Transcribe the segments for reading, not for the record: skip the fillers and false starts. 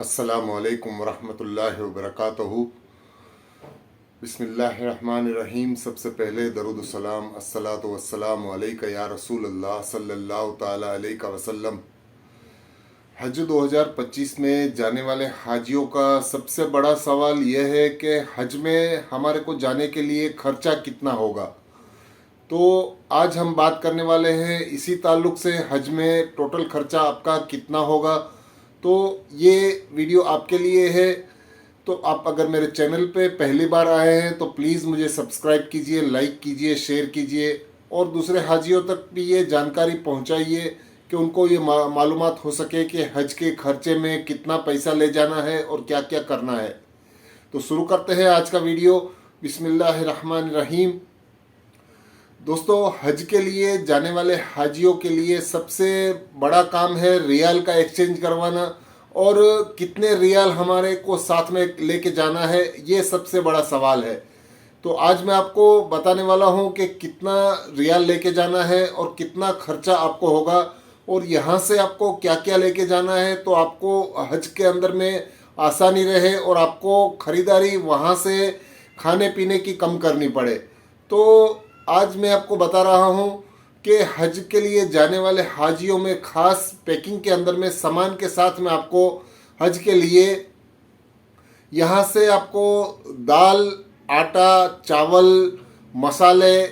अस्सलामुअलैकुम वरहमतुल्लाहि वबरकातुहू। बिस्मिल्लाहिर्रहमानिर्रहीम। सबसे पहले दरूद सलाम अस्सलातु वस्सलामु अलैका या रसूल अल्लाह सल्लल्लाहु ताला अलैका वसल्लम। हज 2025 में जाने वाले हाजियों का सबसे बड़ा सवाल यह है कि हज में हमारे को जाने के लिए खर्चा कितना होगा। तो आज हम बात करने वाले हैं इसी ताल्लुक़ से, हज में टोटल खर्चा आपका कितना होगा। तो ये वीडियो आपके लिए है। तो आप अगर मेरे चैनल पे पहली बार आए हैं तो प्लीज़ मुझे सब्सक्राइब कीजिए, लाइक कीजिए, शेयर कीजिए और दूसरे हाजियों तक भी ये जानकारी पहुंचाइए कि उनको ये मालूमात हो सके कि हज के खर्चे में कितना पैसा ले जाना है और क्या क्या करना है। तो शुरू करते हैं आज का वीडियो। बिस्मिल्लाहिर्रहमानिर्रहीम। दोस्तों, हज के लिए जाने वाले हाजियों के लिए सबसे बड़ा काम है रियाल का एक्सचेंज करवाना, और कितने रियाल हमारे को साथ में लेके जाना है ये सबसे बड़ा सवाल है। तो आज मैं आपको बताने वाला हूँ कि कितना रियाल लेके जाना है और कितना खर्चा आपको होगा, और यहाँ से आपको क्या क्या लेके जाना है तो आपको हज के अंदर में आसानी रहे और आपको ख़रीदारी वहाँ से खाने पीने की कम करनी पड़े। तो आज मैं आपको बता रहा हूँ कि हज के लिए जाने वाले हाजियों में ख़ास पैकिंग के अंदर में सामान के साथ में आपको हज के लिए यहाँ से आपको दाल, आटा, चावल, मसाले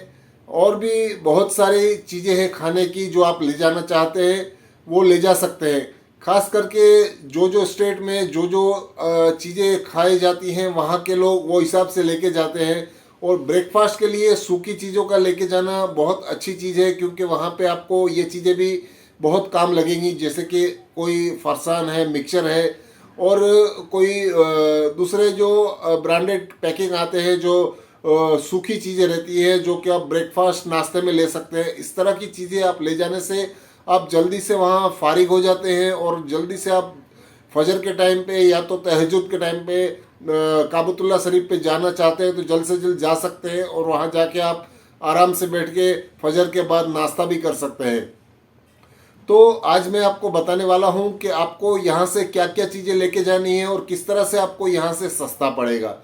और भी बहुत सारी चीज़ें हैं खाने की जो आप ले जाना चाहते हैं वो ले जा सकते हैं। ख़ास करके जो जो स्टेट में जो जो चीज़ें खाई जाती हैं वहाँ के लोग वो हिसाब से लेके जाते हैं। और ब्रेकफास्ट के लिए सूखी चीज़ों का लेके जाना बहुत अच्छी चीज़ है, क्योंकि वहाँ पे आपको ये चीज़ें भी बहुत काम लगेंगी, जैसे कि कोई फरसान है, मिक्सचर है और कोई दूसरे जो ब्रांडेड पैकिंग आते हैं जो सूखी चीज़ें रहती है जो कि आप ब्रेकफास्ट नाश्ते में ले सकते हैं। इस तरह की चीज़ें आप ले जाने से आप जल्दी से वहाँ फारिग हो जाते हैं और जल्दी से आप फजर के टाइम पे या तो तहज्जुद के टाइम पे काबतुल्ला शरीफ पे जाना चाहते हैं तो जल्द से जल्द जा सकते हैं और वहाँ जाके आप आराम से बैठ के फजर के बाद नाश्ता भी कर सकते हैं। तो आज मैं आपको बताने वाला हूँ कि आपको यहाँ से क्या क्या चीज़ें लेके जानी है और किस तरह से आपको यहाँ से सस्ता पड़ेगा।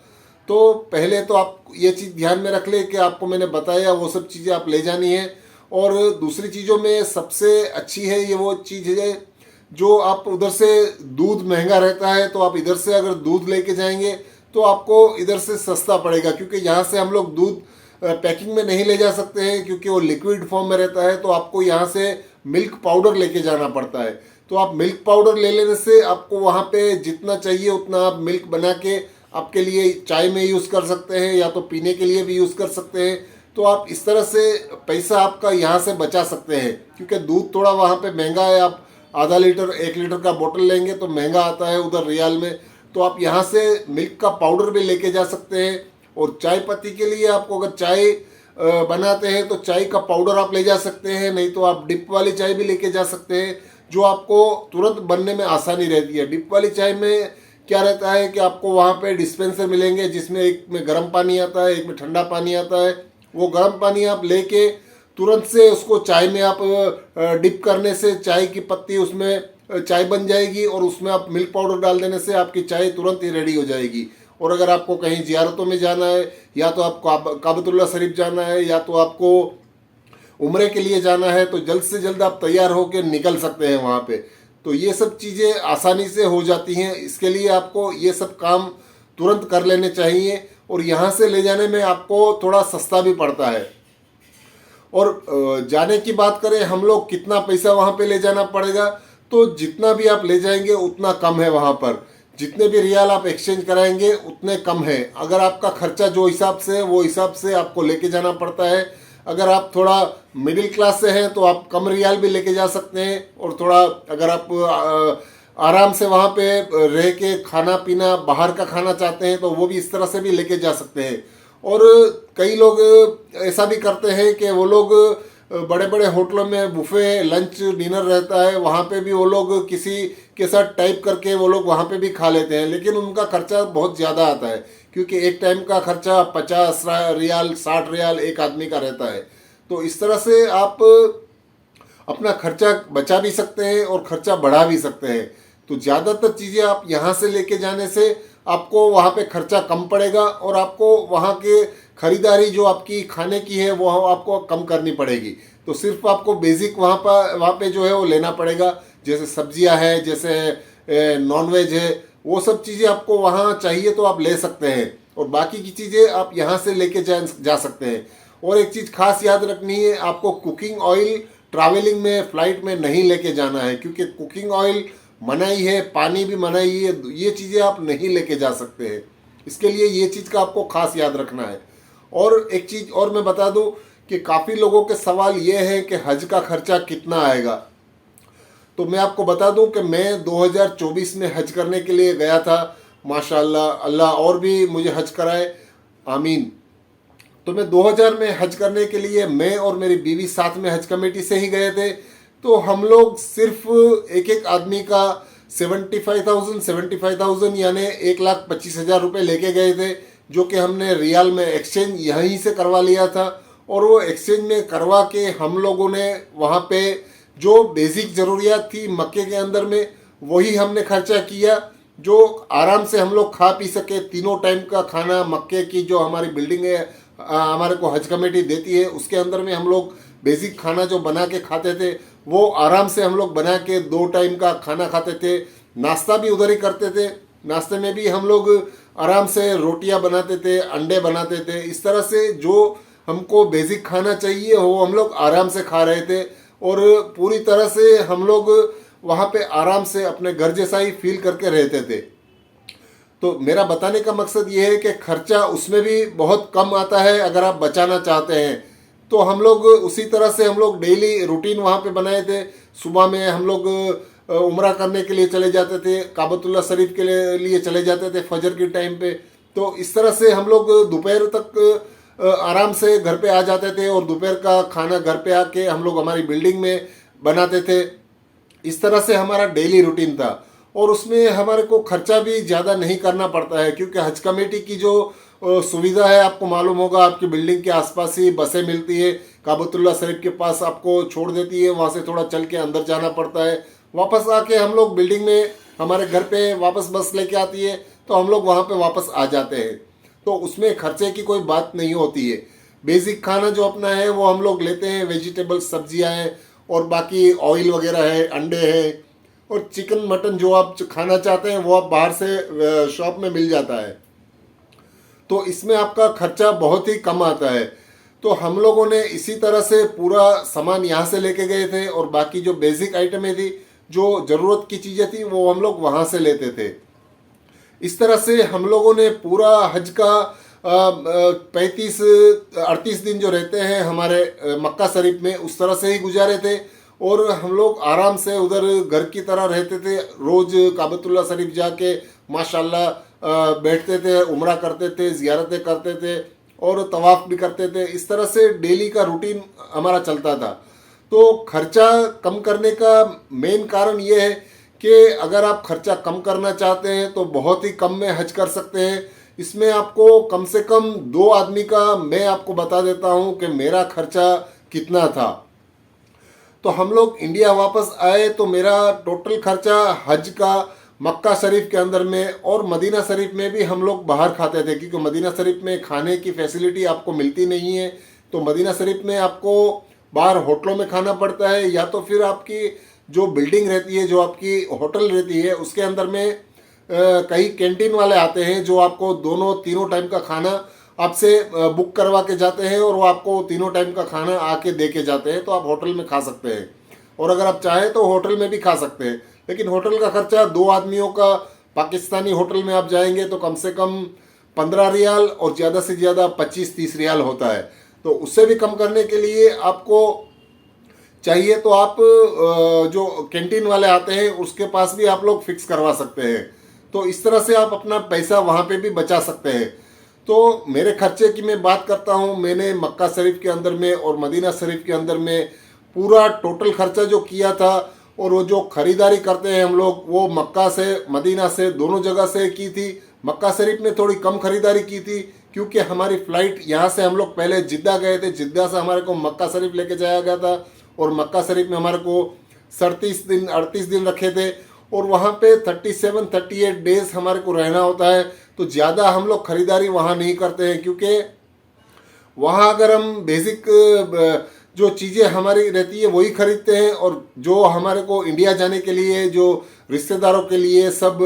तो पहले तो आप ये चीज़ ध्यान में रख ले कि आपको मैंने बताया वो सब चीज़ें आप ले जानी है। और दूसरी चीज़ों में सबसे अच्छी है ये वो चीज़ है जो आप उधर से दूध महंगा रहता है तो आप इधर से अगर दूध लेके जाएंगे तो आपको इधर से सस्ता पड़ेगा, क्योंकि यहाँ से हम लोग दूध पैकिंग में नहीं ले जा सकते हैं क्योंकि वो लिक्विड फॉर्म में रहता है। तो आपको यहाँ से मिल्क पाउडर लेके जाना पड़ता है। तो आप मिल्क पाउडर ले लेने से आपको वहाँ पे जितना चाहिए उतना आप मिल्क बना के आपके लिए चाय में यूज़ कर सकते हैं या तो पीने के लिए भी यूज़ कर सकते हैं। तो आप इस तरह से पैसा आपका यहाँ से बचा सकते हैं, क्योंकि दूध थोड़ा वहाँ पे महंगा है। आप आधा लीटर 1 लीटर का बोतल लेंगे तो महंगा आता है उधर रियाल में। तो आप यहाँ से मिल्क का पाउडर भी लेके जा सकते हैं। और चाय पत्ती के लिए आपको अगर चाय बनाते हैं तो चाय का पाउडर आप ले जा सकते हैं, नहीं तो आप डिप वाली चाय भी लेके जा सकते हैं जो आपको तुरंत बनने में आसानी रहती है। डिप वाली चाय में क्या रहता है कि आपको वहाँ पे डिस्पेंसर मिलेंगे जिसमें एक में गर्म पानी आता है, एक में ठंडा पानी आता है। वो गर्म पानी आप लेके तुरंत से उसको चाय में आप डिप करने से चाय की पत्ती उसमें चाय बन जाएगी और उसमें आप मिल्क पाउडर डाल देने से आपकी चाय तुरंत ही रेडी हो जाएगी। और अगर आपको कहीं ज़ियारतों में जाना है या तो आपको काबतुल्ला शरीफ जाना है या तो आपको उम्रे के लिए जाना है तो जल्द से जल्द आप तैयार होकर निकल सकते हैं वहाँ पे। तो ये सब चीज़ें आसानी से हो जाती हैं। इसके लिए आपको ये सब काम तुरंत कर लेने चाहिए और यहाँ से ले जाने में आपको थोड़ा सस्ता भी पड़ता है। और जाने की बात करें हम लोग कितना पैसा वहाँ पे ले जाना पड़ेगा, तो जितना भी आप ले जाएंगे उतना कम है। वहाँ पर जितने भी रियाल आप एक्सचेंज कराएंगे उतने कम है। अगर आपका खर्चा जो हिसाब से है वो हिसाब से आपको लेके जाना पड़ता है। अगर आप थोड़ा मिडिल क्लास से हैं तो आप कम रियाल भी लेके जा सकते हैं, और थोड़ा अगर आप आराम से वहाँ पे रह के खाना पीना बाहर का खाना चाहते हैं तो वो भी इस तरह से भी लेके जा सकते हैं। और कई लोग ऐसा भी करते हैं कि वो लोग बड़े बड़े होटलों में बुफे लंच डिनर रहता है, वहाँ पे भी वो लोग किसी के साथ टाइप करके वो लोग वहाँ पे भी खा लेते हैं, लेकिन उनका खर्चा बहुत ज़्यादा आता है क्योंकि एक टाइम का खर्चा 50 रियाल 60 रियाल एक आदमी का रहता है। तो इस तरह से आप अपना खर्चा बचा भी सकते हैं और खर्चा बढ़ा भी सकते हैं। तो ज़्यादातर चीज़ें आप यहाँ से लेके जाने से आपको वहाँ पे खर्चा कम पड़ेगा और आपको वहाँ के खरीदारी जो आपकी खाने की है वो आपको कम करनी पड़ेगी। तो सिर्फ आपको बेसिक वहाँ पे जो है वो लेना पड़ेगा, जैसे सब्जियाँ हैं, जैसे नॉनवेज है, वो सब चीज़ें आपको वहाँ चाहिए तो आप ले सकते हैं और बाकी की चीज़ें आप यहाँ से लेके जा सकते हैं। और एक चीज़ खास याद रखनी है, आपको कुकिंग ऑयल ट्रैवलिंग में फ़्लाइट में नहीं लेके जाना है, क्योंकि कुकिंग ऑयल मनाही है, पानी भी मनाही है, ये चीज़ें आप नहीं लेके जा सकते हैं। इसके लिए ये चीज़ का आपको खास याद रखना है। और एक चीज़ और मैं बता दूं कि काफ़ी लोगों के सवाल ये है कि हज का खर्चा कितना आएगा। तो मैं आपको बता दूं कि मैं 2024 में हज करने के लिए गया था। माशाअल्लाह, अल्लाह और भी मुझे हज कराए, आमीन। तो मैं 2000 में हज करने के लिए मैं और मेरी बीवी साथ में हज कमेटी से ही गए थे। तो हम लोग सिर्फ एक एक आदमी का 75,000 यानी 1,25,000 रुपये लेके गए थे, जो कि हमने रियाल में एक्सचेंज यहीं से करवा लिया था। और वो एक्सचेंज में करवा के हम लोगों ने वहाँ पे जो बेसिक ज़रूरियात थी मक्के के अंदर में वही हमने खर्चा किया, जो आराम से हम लोग खा पी सके। तीनों टाइम का खाना मक्के की जो हमारी बिल्डिंग है हमारे को हज कमेटी देती है, उसके अंदर में हम लोग बेसिक खाना जो बना के खाते थे वो आराम से हम लोग बना के 2 टाइम का खाना खाते थे। नाश्ता भी उधर ही करते थे, नाश्ते में भी हम लोग आराम से रोटियां बनाते थे, अंडे बनाते थे। इस तरह से जो हमको बेसिक खाना चाहिए वो हम लोग आराम से खा रहे थे और पूरी तरह से हम लोग वहाँ पे आराम से अपने घर जैसा ही फील करके रहते थे। तो मेरा बताने का मकसद ये है कि खर्चा उसमें भी बहुत कम आता है अगर आप बचाना चाहते हैं। तो हम लोग उसी तरह से हम लोग डेली रूटीन वहाँ पे बनाए थे। सुबह में हम लोग उम्रा करने के लिए चले जाते थे, काबतुल्लाह शरीफ के लिए चले जाते थे फजर के टाइम पे। तो इस तरह से हम लोग दोपहर तक आराम से घर पे आ जाते थे और दोपहर का खाना घर पे आके हम लोग हमारी बिल्डिंग में बनाते थे। इस तरह से हमारा डेली रूटीन था और उसमें हमारे को खर्चा भी ज़्यादा नहीं करना पड़ता है, क्योंकि हज कमेटी की जो सुविधा है आपको मालूम होगा, आपकी बिल्डिंग के आसपास ही बसें मिलती है, काबतुल्लाह शरीफ के पास आपको छोड़ देती है, वहाँ से थोड़ा चल के अंदर जाना पड़ता है। वापस आके हम लोग बिल्डिंग में हमारे घर पे वापस बस लेके आती है तो हम लोग वहाँ पे वापस आ जाते हैं। तो उसमें खर्चे की कोई बात नहीं होती है। बेसिक खाना जो अपना है वो हम लोग लेते हैं, वेजिटेबल्स सब्जियाँ हैं और बाकी ऑयल वगैरह है, अंडे हैं और चिकन मटन जो आप खाना चाहते हैं वो आप बाहर से शॉप में मिल जाता है। तो इसमें आपका खर्चा बहुत ही कम आता है। तो हम लोगों ने इसी तरह से पूरा सामान यहाँ से लेके गए थे और बाकी जो बेसिक आइटमें थी, जो ज़रूरत की चीज़ें थी, वो हम लोग वहाँ से लेते थे। इस तरह से हम लोगों ने पूरा हज का 35-38 दिन जो रहते हैं हमारे मक्का शरीफ में, उस तरह से ही गुजारे थे और हम लोग आराम से उधर घर की तरह रहते थे। रोज़ काबतुल्लाह शरीफ जाके माशाल्लाह बैठते थे, उम्रा करते थे, ज़ियारतें करते थे और तवाफ़ भी करते थे। इस तरह से डेली का रूटीन हमारा चलता था। तो खर्चा कम करने का मेन कारण ये है कि अगर आप खर्चा कम करना चाहते हैं तो बहुत ही कम में हज कर सकते हैं। इसमें आपको कम से कम 2 आदमी का मैं आपको बता देता हूँ कि मेरा खर्चा कितना था। तो हम लोग इंडिया वापस आए तो मेरा टोटल खर्चा हज का मक्का शरीफ के अंदर में और मदीना शरीफ में भी हम लोग बाहर खाते थे, क्योंकि मदीना शरीफ में खाने की फैसिलिटी आपको मिलती नहीं है। तो मदीना शरीफ में आपको बाहर होटलों में खाना पड़ता है, या तो फिर आपकी जो बिल्डिंग रहती है, जो आपकी होटल रहती है, उसके अंदर में कई कैंटीन वाले आते हैं जो आपको तीनों टाइम का खाना आपसे बुक करवा के जाते हैं और वो आपको तीनों टाइम का खाना आके दे के जाते हैं। तो आप होटल में खा सकते हैं और अगर आप चाहें तो होटल में भी खा सकते हैं, लेकिन होटल का खर्चा 2 आदमियों का पाकिस्तानी होटल में आप जाएंगे तो कम से कम 15 रियाल और ज़्यादा से ज़्यादा 25-30 रियाल होता है। तो उससे भी कम करने के लिए आपको चाहिए तो आप जो कैंटीन वाले आते हैं उसके पास भी आप लोग फिक्स करवा सकते हैं। तो इस तरह से आप अपना पैसा वहाँ पे भी बचा सकते हैं। तो मेरे खर्चे की मैं बात करता हूँ, मैंने मक्का शरीफ के अंदर में और मदीना शरीफ के अंदर में पूरा टोटल खर्चा जो किया था, और वो जो ख़रीदारी करते हैं हम लोग वो मक्का से मदीना से दोनों जगह से की थी। मक्का शरीफ में थोड़ी कम खरीदारी की थी क्योंकि हमारी फ़्लाइट यहाँ से हम लोग पहले जिद्दा गए थे, जिद्दा से हमारे को मक्का शरीफ लेके जाया गया था और मक्का शरीफ में हमारे को 37 दिन 38 दिन रखे थे और वहाँ पे 37-38 डेज हमारे को रहना होता है। तो ज़्यादा हम लोग खरीदारी वहाँ नहीं करते हैं, क्योंकि वहाँ अगर हम बेसिक जो चीज़ें हमारी रहती है वही खरीदते हैं, और जो हमारे को इंडिया जाने के लिए, जो रिश्तेदारों के लिए, सब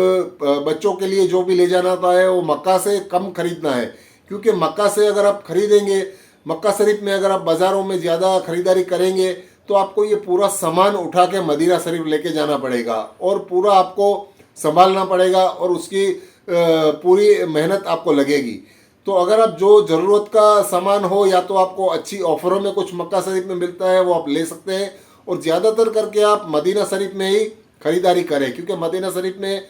बच्चों के लिए जो भी ले जाना होता है वो मक्का से कम खरीदना है। क्योंकि मक्का से अगर आप खरीदेंगे, मक्का शरीफ में अगर आप बाज़ारों में ज़्यादा खरीदारी करेंगे तो आपको ये पूरा सामान उठा के मदीना शरीफ लेके जाना पड़ेगा, और पूरा आपको संभालना पड़ेगा, और उसकी पूरी मेहनत आपको लगेगी। तो अगर आप जो ज़रूरत का सामान हो, या तो आपको अच्छी ऑफरों में कुछ मक्का शरीफ में मिलता है वो आप ले सकते हैं, और ज़्यादातर करके आप मदीना शरीफ में ही ख़रीदारी करें, क्योंकि मदीना शरीफ में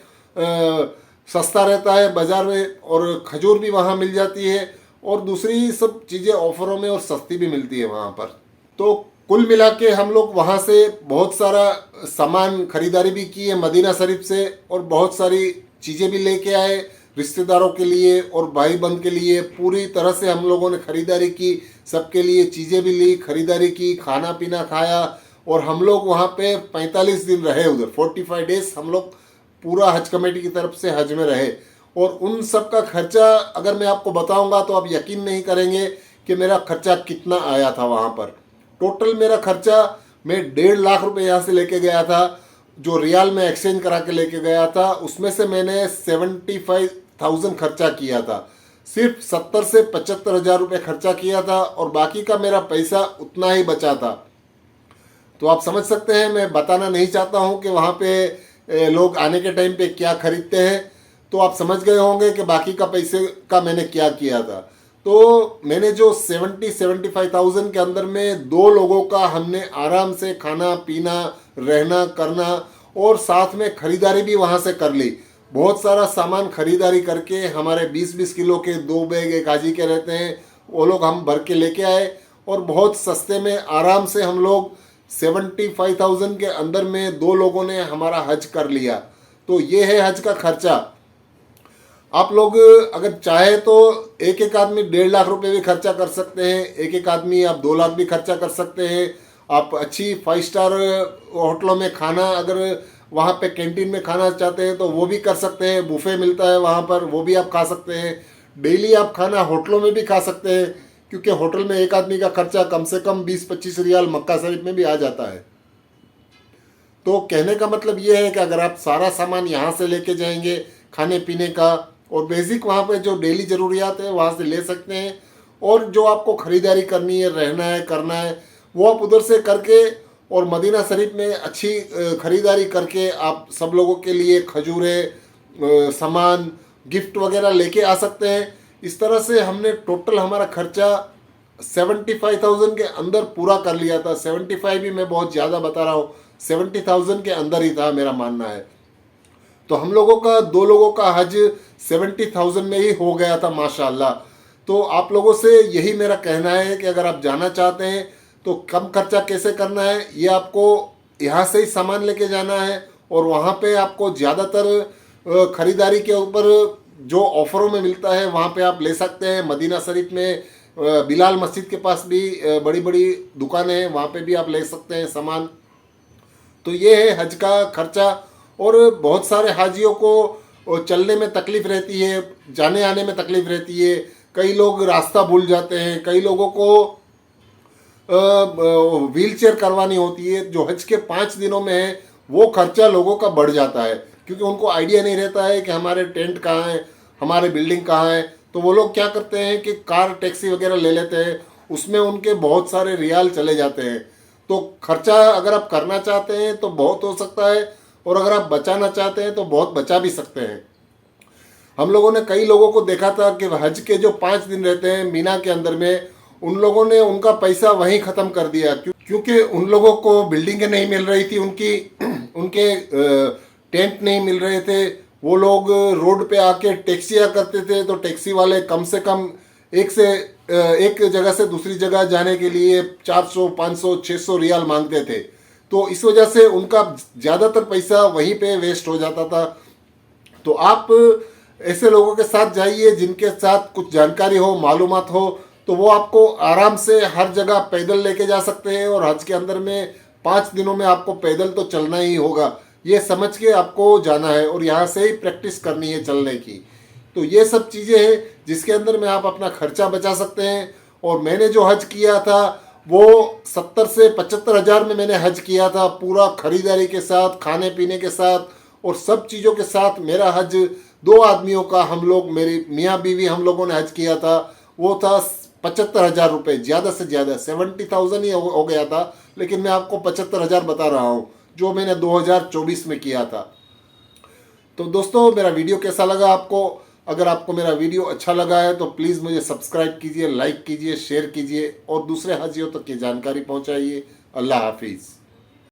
सस्ता रहता है बाज़ार में, और खजूर भी वहाँ मिल जाती है, और दूसरी सब चीज़ें ऑफरों में और सस्ती भी मिलती है वहाँ पर। तो कुल मिला के हम लोग वहाँ से बहुत सारा सामान खरीदारी भी की है मदीना शरीफ से, और बहुत सारी चीज़ें भी लेके आए रिश्तेदारों के लिए और भाई बंद के लिए। पूरी तरह से हम लोगों ने खरीदारी की, सबके लिए चीज़ें भी ली, खरीदारी की, खाना पीना खाया, और हम लोग वहाँ पे 45 दिन रहे उधर। 45 डेज हम लोग पूरा हज कमेटी की तरफ से हज में रहे। और उन सब का खर्चा अगर मैं आपको बताऊंगा तो आप यकीन नहीं करेंगे कि मेरा खर्चा कितना आया था वहाँ पर। टोटल मेरा खर्चा, मैं 1.5 लाख रुपए यहाँ से लेके गया था, जो रियाल में एक्सचेंज करा के लेके गया था, उसमें से मैंने 75,000 खर्चा किया था। सिर्फ 70 से 75 हज़ार रुपये खर्चा किया था, और बाकी का मेरा पैसा उतना ही बचा था। तो आप समझ सकते हैं, मैं बताना नहीं चाहता हूँ कि वहाँ पे लोग आने के टाइम पे क्या खरीदते हैं। तो आप समझ गए होंगे कि बाकी का पैसे का मैंने क्या किया था। तो मैंने जो 75,000 के अंदर में 2 लोगों का हमने आराम से खाना पीना, रहना करना, और साथ में खरीदारी भी वहाँ से कर ली। बहुत सारा सामान खरीदारी करके हमारे 20-20 किलो के 2 बैग एक हाजी के रहते हैं, वो लोग हम भर के लेके आए, और बहुत सस्ते में आराम से हम लोग 75,000 के अंदर में 2 लोगों ने हमारा हज कर लिया। तो ये है हज का खर्चा। आप लोग अगर चाहे तो एक एक आदमी 1.5 लाख रुपए भी खर्चा कर सकते हैं, एक एक आदमी आप 2 लाख भी खर्चा कर सकते हैं। आप अच्छी 5 स्टार होटलों में खाना, अगर वहाँ पे कैंटीन में खाना चाहते हैं तो वो भी कर सकते हैं, बुफे मिलता है वहाँ पर, वो भी आप खा सकते हैं। डेली आप खाना होटलों में भी खा सकते हैं, क्योंकि होटल में एक आदमी का खर्चा कम से कम 20-25 रियाल मक्का शरीफ में भी आ जाता है। तो कहने का मतलब ये है कि अगर आप सारा सामान यहाँ से लेके जाएंगे, खाने पीने का और बेसिक वहाँ पे जो डेली ज़रूरियात है वहाँ से ले सकते हैं, और जो आपको ख़रीदारी करनी है, रहना है, करना है, वो आप उधर से करके, और मदीना शरीफ में अच्छी ख़रीदारी करके आप सब लोगों के लिए खजूरें, सामान, गिफ्ट वगैरह लेके आ सकते हैं। इस तरह से हमने टोटल हमारा खर्चा 75,000 के अंदर पूरा कर लिया था। 75 भी मैं बहुत ज़्यादा बता रहा हूँ, 70,000 के अंदर ही था मेरा मानना है। तो हम लोगों का 2 लोगों का हज 70,000 में ही हो गया था माशाल्लाह। तो आप लोगों से यही मेरा कहना है कि अगर आप जाना चाहते हैं तो कम खर्चा कैसे करना है, ये आपको यहाँ से ही सामान लेके जाना है, और वहाँ पे आपको ज़्यादातर ख़रीदारी के ऊपर जो ऑफ़रों में मिलता है वहाँ पे आप ले सकते हैं। मदीना शरीफ में बिलाल मस्जिद के पास भी बड़ी बड़ी दुकानें हैं, वहाँ पे भी आप ले सकते हैं सामान। तो ये है हज का खर्चा। और बहुत सारे हाजियों को चलने में तकलीफ़ रहती है, जाने आने में तकलीफ़ रहती है, कई लोग रास्ता भूल जाते हैं, कई लोगों को व्हील चेयर करवानी होती है। जो हज के 5 दिनों में है वो खर्चा लोगों का बढ़ जाता है, क्योंकि उनको आइडिया नहीं रहता है कि हमारे टेंट कहाँ है, हमारे बिल्डिंग कहाँ है। तो वो लोग क्या करते हैं कि कार टैक्सी वगैरह ले लेते हैं, उसमें उनके बहुत सारे रियाल चले जाते हैं। तो खर्चा अगर आप करना चाहते हैं तो बहुत हो सकता है, और अगर आप बचाना चाहते हैं तो बहुत बचा भी सकते हैं। हम लोगों ने कई लोगों को देखा था कि हज के जो 5 दिन रहते हैं मीना के अंदर में, उन लोगों ने उनका पैसा वहीं ख़त्म कर दिया, क्योंकि उन लोगों को बिल्डिंगें नहीं मिल रही थी, उनके टेंट नहीं मिल रहे थे। वो लोग रोड पे आके टैक्सियाँ करते थे, तो टैक्सी वाले कम से कम एक जगह से दूसरी जगह जाने के लिए 400, 500, 600 रियाल मांगते थे। तो इस वजह से उनका ज़्यादातर पैसा वहीं पे वेस्ट हो जाता था। तो आप ऐसे लोगों के साथ जाइए जिनके साथ कुछ जानकारी हो, मालूमात हो, तो वो आपको आराम से हर जगह पैदल लेके जा सकते हैं। और हज के अंदर में 5 दिनों में आपको पैदल तो चलना ही होगा, ये समझ के आपको जाना है और यहाँ से ही प्रैक्टिस करनी है चलने की। तो ये सब चीज़ें हैं जिसके अंदर में आप अपना खर्चा बचा सकते हैं। और मैंने जो हज किया था वो 70 से 75 हज़ार में मैंने हज किया था, पूरा खरीदारी के साथ, खाने पीने के साथ और सब चीज़ों के साथ। मेरा हज 2 आदमियों का, हम लोग, मेरी मियाँ बीवी, हम लोगों ने हज किया था। वो था 75,000 रुपये, ज़्यादा से ज़्यादा 70,000 ही हो गया था, लेकिन मैं आपको 75,000 बता रहा हूँ जो मैंने 2024 में किया था। तो दोस्तों, मेरा वीडियो कैसा लगा आपको? अगर आपको मेरा वीडियो अच्छा लगा है तो प्लीज़ मुझे सब्सक्राइब कीजिए, लाइक कीजिए, शेयर कीजिए और दूसरे हाजियों तक की जानकारी पहुंचाइए। अल्लाह हाफिज़।